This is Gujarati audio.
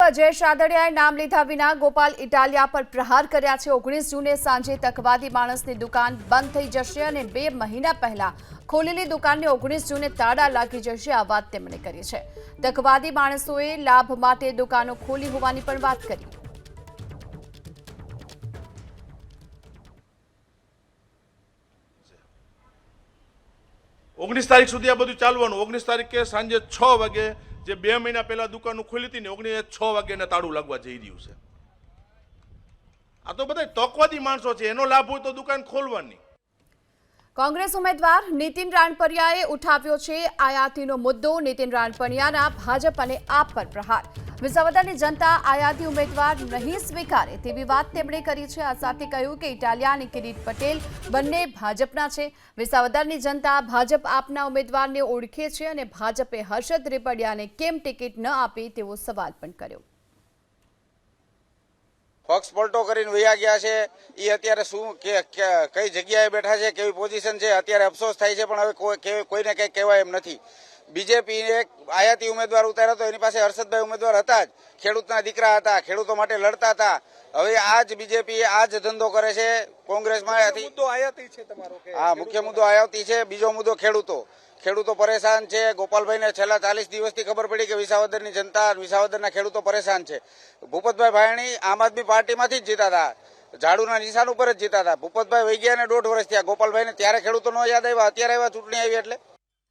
અજય શાદડિયાએ નામ લીધા વિના ગોપાલ ઇટાલિયા પર પ્રહાર કર્યા છે। 19 જૂને સાંજે તકવાદી માણસની દુકાન બંધ થઈ જશે અને 2 મહિના પહેલા ખોલેલી દુકાનને 19 જૂને તાળા લાગી જશે, આ વાત તેમણે કરી છે। તકવાદી માણસોએ લાભ માટે દુકાનો ખોલી હોવાની પણ વાત કરી। ઓગણીસ તારીખ સુધી આ બધું ચાલવાનું। 19 તારીખે સાંજે 6 વાગે જે 2 મહિના પહેલા દુકાનો ખુલી હતી ને 6 વાગે તાળું લાગવા જઈ રહ્યું છે। આ તો બધા તકવાદી માણસો છે, એનો લાભ હોય તો દુકાન ખોલવાની। કોંગ્રેસ ઉમેદવાર નીતિન રાણપરિયાએ ઉઠાવ્યો છે આયાતીનો મુદ્દો। નીતિન રાણપરિયાના ભાજપ અને આપ પર પ્રહાર। વિસાવદરની જનતા આયાતી ઉમેદવાર નહીં સ્વીકારે તેવી વાત તેમણે કરી છે। આ સાથે કહ્યું કે ઇટાલિયા અને કિરીટ પટેલ બંને ભાજપના છે। વિસાવદરની જનતા ભાજપ આપના ઉમેદવારને ઓળખે છે અને ભાજપે હર્ષદ રેપડિયાને કેમ ટિકિટ ન આપી તેવો સવાલ પણ કર્યો। પક્ષ પલટો કરીને વયા ગયા છે, એ અત્યારે શું કઈ જગ્યાએ બેઠા છે, કેવી પોઝિશન છે, અત્યારે અફસોસ થાય છે, પણ હવે કોઈને કંઈ કહેવાય એમ નથી। બીજેપી એક આયાતી ઉમેદવાર ઉતાર્યો હતો, એની પાસે હર્ષદભાઈ ઉમેદવાર હતા જ, ખેડૂતના દીકરા હતા, ખેડૂતો માટે લડતા હતા। હવે આ જ બીજેપી આ જ ધંધો કરે છે કોંગ્રેસમાં। હા, મુખ્ય મુદ્દો આયાતી છે, બીજો મુદ્દો ખેડૂતો પરેશાન છે। ગોપાલભાઈને છેલ્લા 40 દિવસથી ખબર પડી કે વિસાવદરની જનતા, વિસાવદરના ખેડૂતો પરેશાન છે। ભૂપતભાઈ ભાયણી આમ આદમી પાર્ટીમાંથી જ જીતા હતા, ઝાડુના નિશાન ઉપર જ જીતા હતા। ભૂપતભાઈ વહી ગયા ને 1.5 વર્ષ થયા। ગોપાલભાઈને ત્યારે ખેડૂતો નો યાદ આવ્યા, અત્યારે આવ્યા ચૂંટણી આવી એટલે।